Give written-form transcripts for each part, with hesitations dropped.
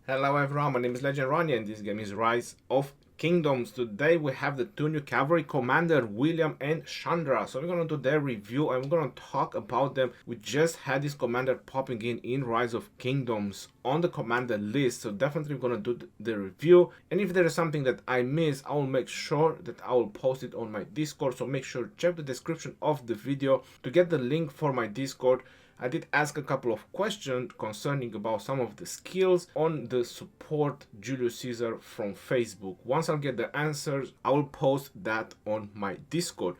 Hello everyone, my name is Legend Ronnie and this game is Rise of Kingdoms. Today we have the two new cavalry commander, William and Chandra. So we're going to do their review and we're going to talk about them. We just had this commander popping in Rise of Kingdoms on the commander list. So definitely we're going to do the review. And if there is something that I miss, I will make sure that I will post it on my Discord. So make sure to check the description of the video to get the link for my Discord. I did ask a couple of questions concerning about some of the skills on the support Julius Caesar from Facebook. Once I'll get the answers, I will post that on my Discord.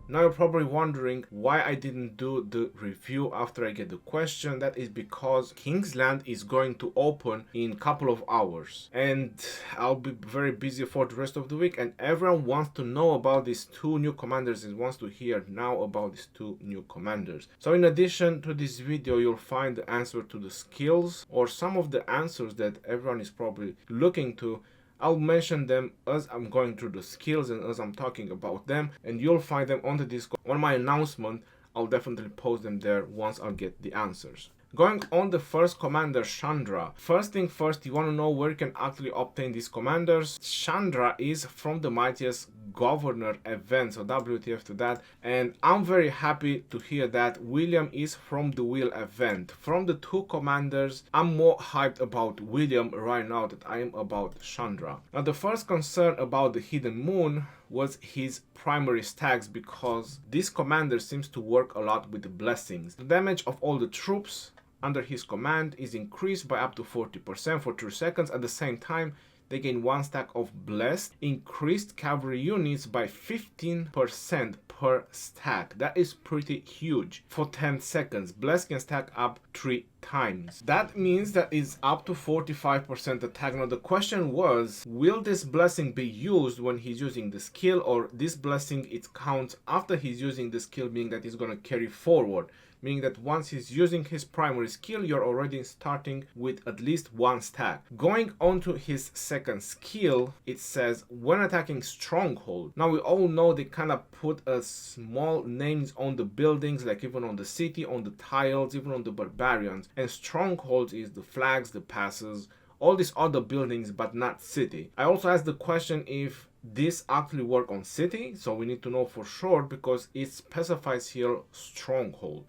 Now you're probably wondering why I didn't do the review after I get the question. That is because King's Land is going to open in a couple of hours and I'll be very busy for the rest of the week, and everyone wants to know about these two new commanders and wants to hear now about these two new commanders. So in addition to this video, you'll find the answer to the skills or some of the answers that everyone is probably looking to. I'll mention them as I'm going through the skills and as I'm talking about them, and you'll find them on the Discord. On my announcement, I'll definitely post them there once I'll get the answers. Going on the first commander, Chandra. First thing first, you want to know where you can actually obtain these commanders. Chandra is from the Mightiest Governor event, so WTF to that. And I'm very happy to hear that William is from the Wheel event. From the two commanders, I'm more hyped about William right now than I am about Chandra. Now the first concern about the Hidden Moon was his primary stacks, because this commander seems to work a lot with the blessings. The damage of all the troops under his command is increased by up to 40% for 3 seconds. At the same time, they gain 1 stack of blessed, increased cavalry units by 15% per stack. That is pretty huge. For 10 seconds, blessed can stack up 3 times. That means that is up to 45% attack. Now the question was, will this blessing be used when he's using the skill, or this blessing it counts after he's using the skill, meaning that he's gonna carry forward? Meaning that once he's using his primary skill, you're already starting with at least 1 stack. Going on to his second skill, it says when attacking stronghold. Now we all know they kind of put a small names on the buildings, like even on the city, on the tiles, even on the barbarians. And strongholds is the flags, the passes, all these other buildings, but not city. I also asked the question if this actually work on city, so we need to know for sure because it specifies here stronghold.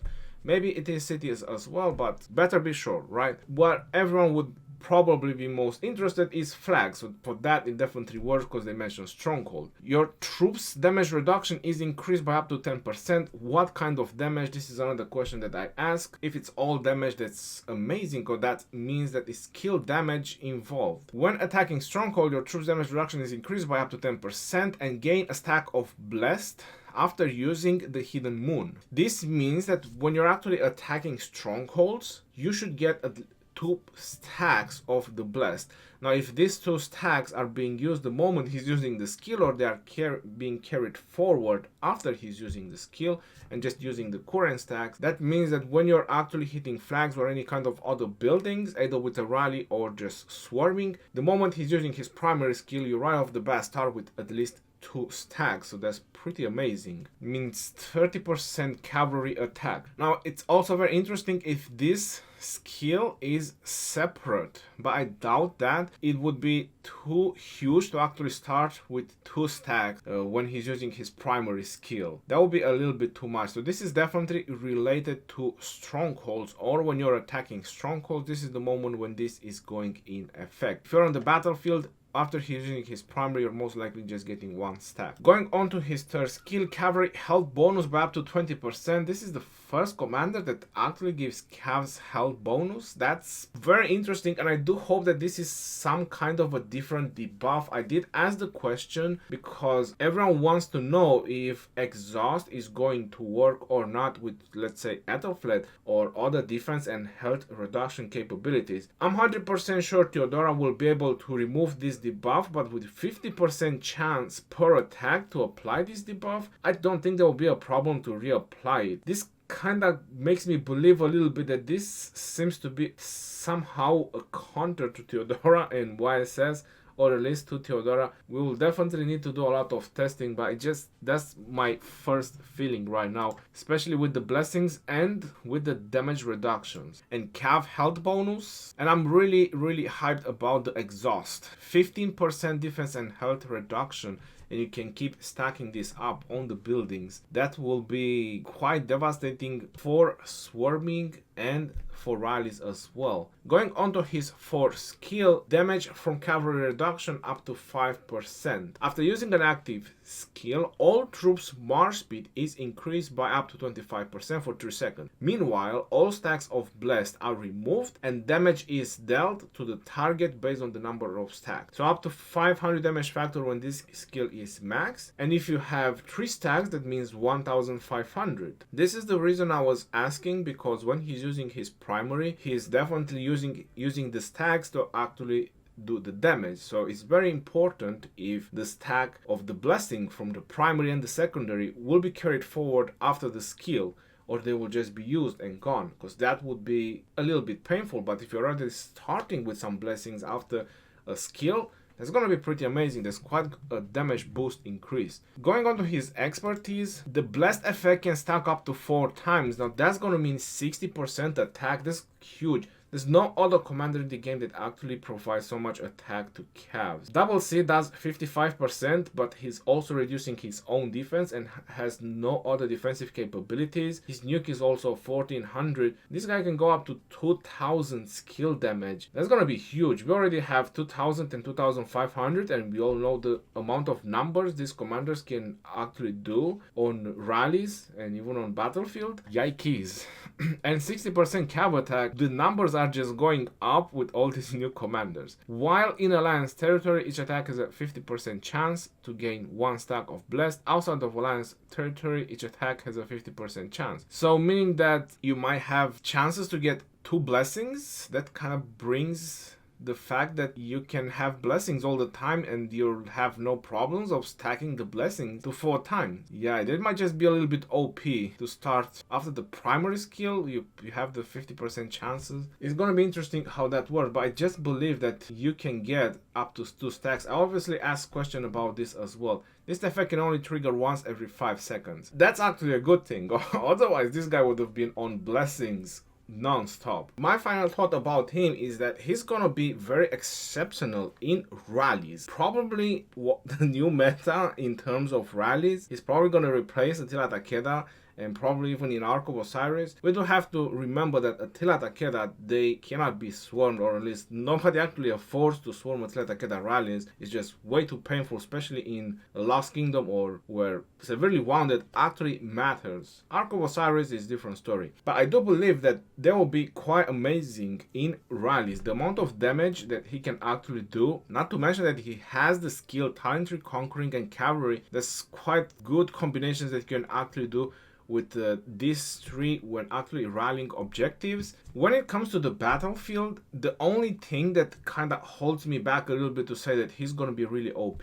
Maybe it is cities as well, but better be sure, right? What everyone would probably be most interested is flags. So for that, it definitely works because they mentioned stronghold. Your troops damage reduction is increased by up to 10%. What kind of damage? This is another question that I ask. If it's all damage, that's amazing, because that means that it's skill damage involved. When attacking stronghold, your troops damage reduction is increased by up to 10% and gain a stack of blessed after using the Hidden Moon. This means that when you're actually attacking strongholds, you should get 2 stacks of the blessed. Now if these 2 stacks are being used the moment he's using the skill, or they are being carried forward after he's using the skill and just using the current stacks, that means that when you're actually hitting flags or any kind of other buildings, either with a rally or just swarming, the moment he's using his primary skill, you right off the bat start with at least 2 stacks, so that's pretty amazing. Means 30% cavalry attack. Now it's also very interesting if this skill is separate, but I doubt that. It would be too huge to actually start with 2 stacks when he's using his primary skill. That would be a little bit too much. So this is definitely related to strongholds, or when you're attacking strongholds, this is the moment when this is going in effect. If you're on the battlefield, after he's using his primary, you're most likely just getting 1 stack. Going on to his third skill, cavalry health bonus by up to 20%. This is the first commander that actually gives Cavs health bonus. That's very interesting, and I do hope that this is some kind of a different debuff. I did ask the question because everyone wants to know if exhaust is going to work or not with, let's say, Ethelflaed or other defense and health reduction capabilities. I'm 100% sure Theodora will be able to remove this debuff, but with 50% chance per attack to apply this debuff, I don't think there will be a problem to reapply it. This kind of makes me believe a little bit that this seems to be somehow a counter to Theodora and YSS or at least to Theodora. We will definitely need to do a lot of testing, but that's my first feeling right now, especially with the blessings and with the damage reductions and cav health bonus. And I'm really hyped about the exhaust. 15% defense and health reduction, and you can keep stacking this up on the buildings. That will be quite devastating for swarming and for rallies as well. Going on to his 4th skill, damage from cavalry reduction up to 5%. After using an active skill, all troops march speed is increased by up to 25% for 3 seconds. Meanwhile, all stacks of blessed are removed and damage is dealt to the target based on the number of stacks. So up to 500 damage factor when this skill is max, and if you have 3 stacks, that means 1500. This is the reason I was asking, because when he's using his primary, he's definitely using the stacks to actually do the damage. So it's very important if the stack of the blessing from the primary and the secondary will be carried forward after the skill, or they will just be used and gone, because that would be a little bit painful. But if you're already starting with some blessings after a skill, that's gonna be pretty amazing. There's quite a damage boost increase. Going on to his expertise, the blessed effect can stack up to 4 times. Now that's gonna mean 60% attack. That's huge. There's no other commander in the game that actually provides so much attack to Cavs. Double C does 55%, but he's also reducing his own defense and has no other defensive capabilities. His nuke is also 1400. This guy can go up to 2000 skill damage. That's gonna be huge. We already have 2000 and 2500, and we all know the amount of numbers these commanders can actually do on rallies and even on battlefield. Yikes. And 60% cav attack. The numbers are just going up with all these new commanders. While in alliance territory, each attack has a 50% chance to gain 1 stack of blessed. Outside of alliance territory, each attack has a 50% chance. So meaning that you might have chances to get 2 blessings. That kind of brings the fact that you can have blessings all the time and you'll have no problems of stacking the blessings to 4 times. Yeah, that might just be a little bit OP to start. After the primary skill, you have the 50% chances. It's gonna be interesting how that works, but I just believe that you can get up to 2 stacks. I obviously asked question about this as well. This effect can only trigger once every 5 seconds. That's actually a good thing. Otherwise, this guy would have been on blessings non-stop. My final thought about him is that he's gonna be very exceptional in rallies. Probably the new meta in terms of rallies. He's probably gonna replace Attila Takeda, and probably even in Ark of Osiris. We do have to remember that Attila Takeda, they cannot be swarmed, or at least nobody actually affords to swarm Attila Takeda rallies. It's just way too painful, especially in a Lost Kingdom or where severely wounded actually matters. Ark of Osiris is a different story. But I do believe that they will be quite amazing in rallies. The amount of damage that he can actually do, not to mention that he has the skill Talentry, Conquering and Cavalry. That's quite good combinations that you can actually do with these 3 when actually rallying objectives. When it comes to the battlefield, the only thing that kind of holds me back a little bit to say that he's going to be really OP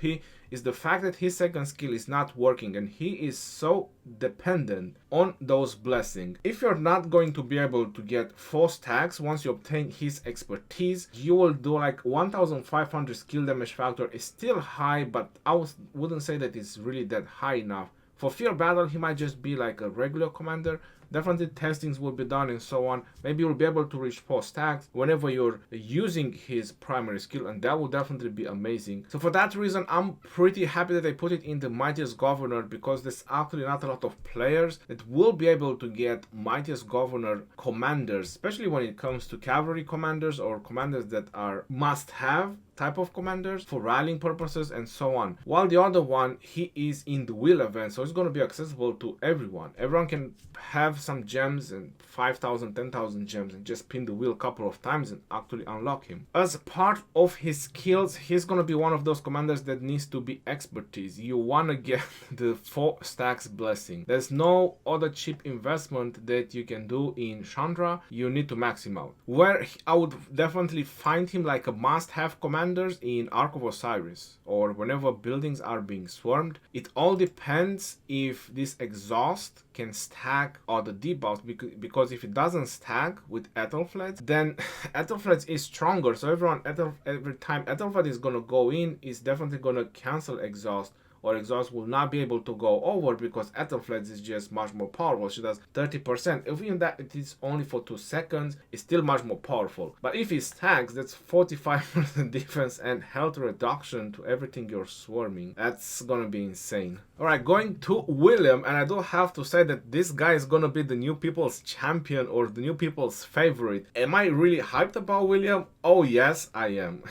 is the fact that his second skill is not working and he is so dependent on those blessings. If you're not going to be able to get 4 stacks once you obtain his expertise, you will do like 1500 skill damage factor. Is still high, but I wouldn't say that it's really that high enough. For Fear Battle, he might just be like a regular commander. Definitely testings will be done and so on. Maybe you'll be able to reach 4 stacks whenever you're using his primary skill, and that will definitely be amazing. So for that reason, I'm pretty happy that they put it in the Mightiest Governor, because there's actually not a lot of players that will be able to get Mightiest Governor commanders, especially when it comes to cavalry commanders or commanders that are must-have type of commanders for rallying purposes and so on. While the other one, he is in the wheel event, so it's going to be accessible to everyone. Everyone can have some gems and 5,000, 10,000 gems and just pin the wheel a couple of times and actually unlock him. As part of his skills, he's going to be one of those commanders that needs to be expertise. You want to get the 4 stacks blessing. There's no other cheap investment that you can do in Chandra. You need to max him out. Where I would definitely find him like a must-have commander in Ark of Osiris, or whenever buildings are being swarmed. It all depends if this exhaust can stack other the debuffs, because if it doesn't stack with Ethelflaed, then Ethelflaed is stronger. So every time Ethelflaed is gonna go in, it's definitely gonna cancel exhaust, or exhaust will not be able to go over because Ethelflaed is just much more powerful. She does 30%. Even that it is only for 2 seconds, it's still much more powerful. But if it stacks, that's 45% defense and health reduction to everything you're swarming. That's gonna be insane. Alright, going to William, and I do have to say that this guy is gonna be the new people's champion or the new people's favorite. Am I really hyped about William? Oh yes, I am.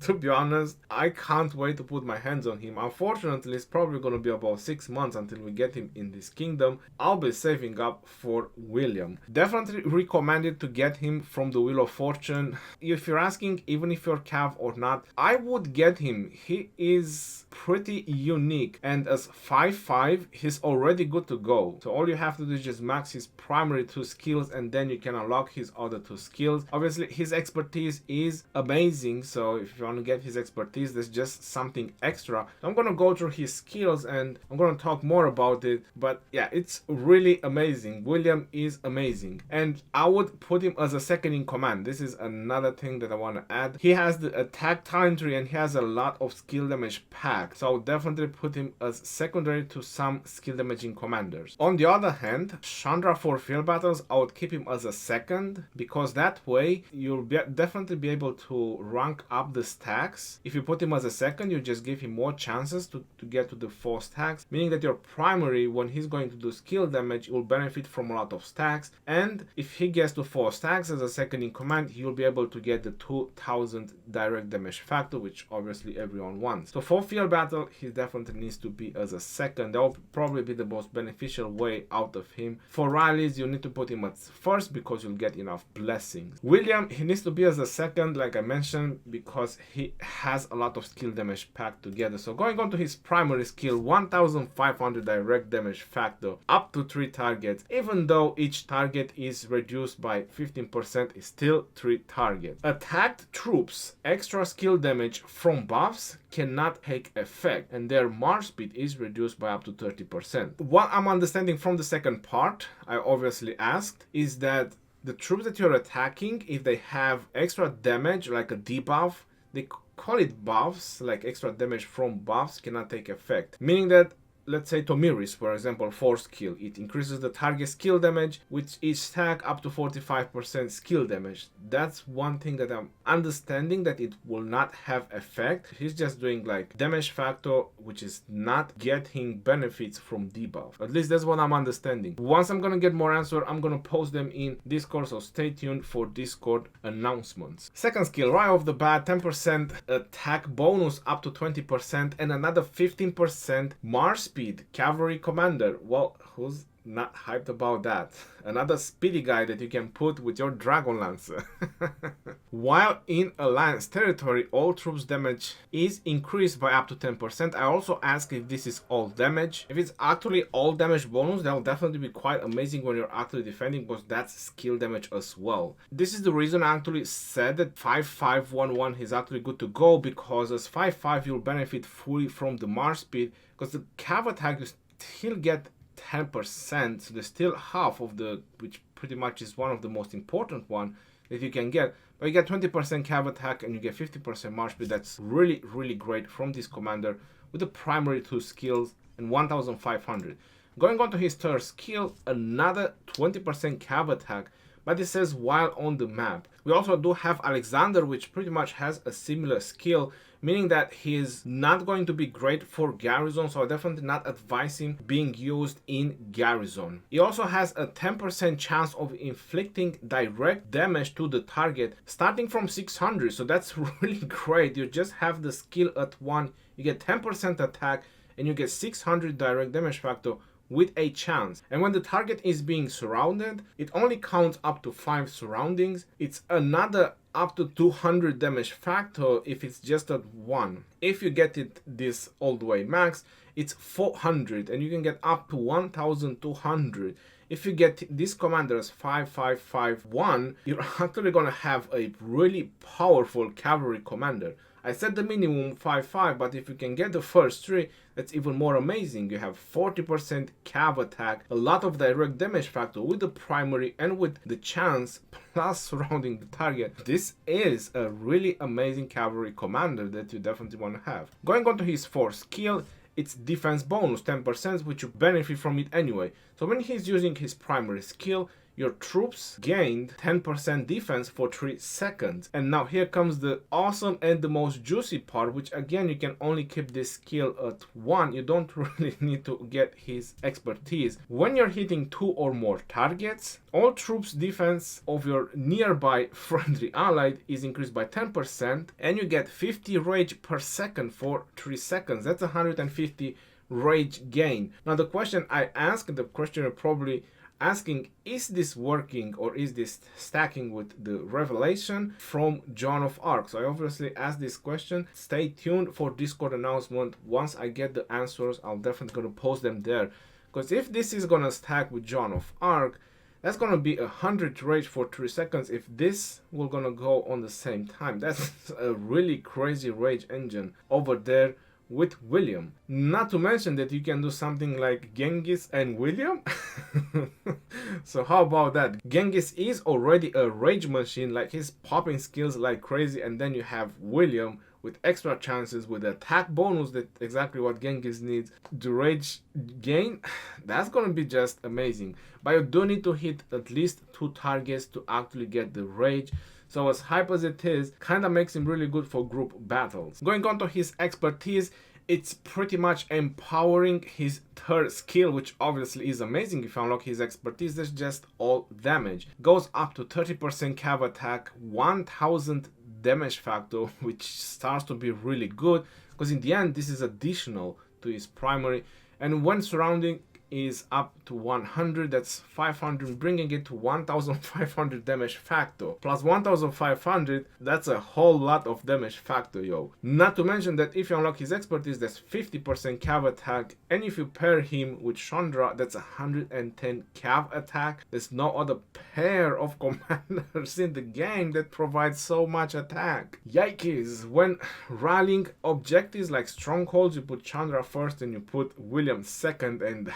To be honest, I can't wait to put my hands on him. Unfortunately, it's probably going to be about 6 months until we get him in this kingdom. I'll be saving up for William. Definitely recommended to get him from the Wheel of Fortune. If you're asking even if you're Cav or not, I would get him. He is pretty unique, and as 5/5 he's already good to go. So all you have to do is just max his primary 2 skills, and then you can unlock his other 2 skills. Obviously his expertise is amazing, so if you want to get his expertise, there's just something extra. I'm gonna go through his skills and I'm gonna talk more about it, but yeah, it's really amazing. William is amazing, and I would put him as a second in command. This is another thing that I want to add. He has the attack time tree and he has a lot of skill damage pack, so I would definitely put him as secondary to some skill damaging commanders. On the other hand, Chandra for field battles, I would keep him as a second, because that way you'll definitely be able to rank up the stacks. If you put him as a second, you just give him more chances to get to the 4 stacks, meaning that your primary, when he's going to do skill damage, will benefit from a lot of stacks, and if he gets to 4 stacks as a second in command, he'll be able to get the 2000 direct damage factor, which obviously everyone wants. So for field battle, he definitely needs to be as a second. That will probably be the most beneficial way out of him. For rallies, you need to put him as first because you'll get enough blessings. William, he needs to be as a second, like I mentioned, because he has a lot of skill damage packed together. So going on to his primary skill, 1500 direct damage factor, up to 3 targets. Even though each target is reduced by 15%, is still 3 targets. Attacked troops, extra skill damage from buffs cannot take effect, and their march speed is reduced by up to 30%. What I'm understanding from the second part, I obviously asked, is that the troops that you're attacking, if they have extra damage like a debuff, they call it buffs, like extra damage from buffs cannot take effect. Meaning that, let's say Tomiris, for example, 4 skill, it increases the target skill damage with each stack up to 45% skill damage. That's one thing that I'm understanding, that it will not have effect. He's just doing like damage factor, which is not getting benefits from debuff. At least that's what I'm understanding. Once I'm gonna get more answer, I'm gonna post them in Discord, so stay tuned for Discord announcements. Second skill, right off the bat, 10% attack bonus up to 20% and another 15% march speed. Cavalry commander. Well, who's not hyped about that? Another speedy guy that you can put with your Dragon Lancer. While in Alliance territory, all troops damage is increased by up to 10%. I also ask if this is all damage. If it's actually all damage bonus, that will definitely be quite amazing when you're actually defending, because that's skill damage as well. This is the reason I actually said that 5-5-1-1 is actually good to go, because as 5-5 you'll benefit fully from the march speed, because the cav attack you still get 10%, so there's still half of the, which pretty much is one of the most important one that you can get, but you get 20% cav attack and you get 50% march speed. That's really, really great from this commander with the primary 2 skills and 1500. Going on to his third skill, another 20% cav attack, but it says while on the map. We also do have Alexander, which pretty much has a similar skill, meaning that he is not going to be great for Garrison, so I definitely not advise him being used in Garrison. He also has a 10% chance of inflicting direct damage to the target starting from 600, so that's really great. You just have the skill at 1, you get 10% attack and you get 600 direct damage factor with a chance. And when the target is being surrounded, it only counts up to 5 surroundings. It's another up to 200 damage factor if it's just at 1. If you get it this all the way max, it's 400 and you can get up to 1200. If you get this commander as 5-5-5-1, you're actually gonna have a really powerful cavalry commander. I set the minimum 5-5, but if you can get the first 3, that's even more amazing. You have 40% cav attack, a lot of direct damage factor with the primary and with the chance plus surrounding the target. This is a really amazing cavalry commander that you definitely want to have. Going on to his 4th skill, it's defense bonus 10%, which you benefit from it anyway. So when he's using his primary skill, your troops gained 10% defense for 3 seconds. And now here comes the awesome and the most juicy part, which again, you can only keep this skill at 1. You don't really need to get his expertise. When you're hitting 2 or more targets, all troops defense of your nearby friendly allied is increased by 10%, and you get 50 rage per second for 3 seconds. That's 150 rage gain. Now the question I ask, the question you're probably asking, is this working or is this stacking with the revelation from Joan of Arc? So I obviously asked this question. Stay tuned for Discord announcement. Once I get the answers, I'll definitely gonna post them there, because if this is gonna stack with Joan of Arc, that's gonna be 100 rage for 3 seconds. If this will gonna go on the same time, that's a really crazy rage engine over there with William. Not to mention that you can do something like Genghis and William. So how about that? Genghis is already a rage machine, like he's popping skills like crazy, and then you have William with extra chances with attack bonus, that exactly what Genghis needs. The rage gain, that's gonna be just amazing. But you do need to hit at least 2 targets to actually get the rage. So as hype as it is, kind of makes him really good for group battles. Going on to his expertise, it's pretty much empowering his 3rd skill, which obviously is amazing. If you unlock his expertise, that's just all damage. Goes up to 30% cav attack, 1000 damage factor, which starts to be really good, because in the end this is additional to his primary. And when surrounding is up to 100, that's 500, bringing it to 1500 damage factor. Plus 1500, that's a whole lot of damage factor, yo. Not to mention that if you unlock his expertise, that's 50% cav attack, and if you pair him with Chandra, that's 110 cav attack. There's no other pair of commanders in the game that provides so much attack. Yikes! When rallying objectives like strongholds, you put Chandra first and you put William second, and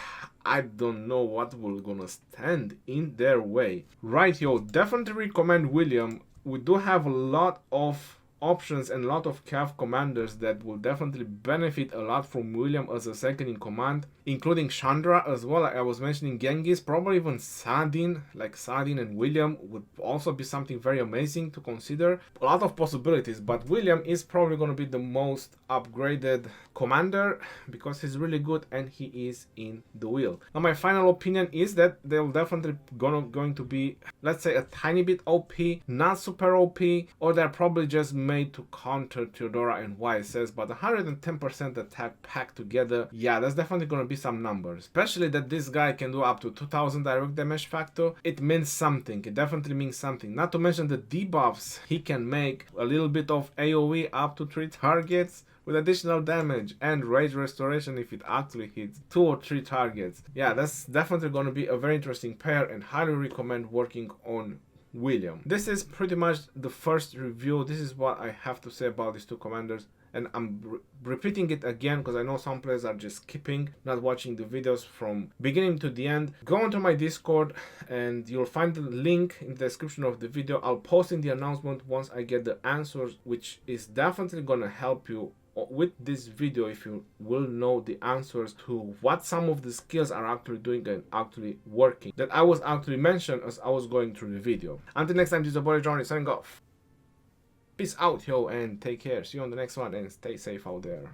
I don't know what will gonna stand in their way. Right, yo, definitely recommend William. We do have a lot of options and a lot of cav commanders that will definitely benefit a lot from William as a second in command, including Chandra as well. Like I was mentioning Genghis, probably even Saladin, like Saladin and William would also be something very amazing to consider. A lot of possibilities, but William is probably going to be the most upgraded commander because he's really good and he is in the wheel. Now my final opinion is that they'll definitely going to be, let's say, a tiny bit OP, not super OP, or they're probably just made to counter Theodora and YSS, but 110% attack packed together, yeah, that's definitely going to be some numbers. Especially that this guy can do up to 2000 direct damage factor. It means something. It definitely means something. Not to mention the debuffs he can make, a little bit of AoE up to 3 targets with additional damage and rage restoration if it actually hits 2 or 3 targets. Yeah, that's definitely going to be a very interesting pair, and highly recommend working on William. This is pretty much the first review. This is what I have to say about these two commanders, and I'm repeating it again because I know some players are just skipping, not watching the videos from beginning to the end. Go onto my Discord and you'll find the link in the description of the video. I'll post in the announcement once I get the answers, which is definitely gonna help you with this video if you will know the answers to what some of the skills are actually doing and actually working that I was actually mentioned as I was going through the video. Until next time, this is your boy Johnny signing off. Peace out, yo, and take care. See you on the next one, and stay safe out there.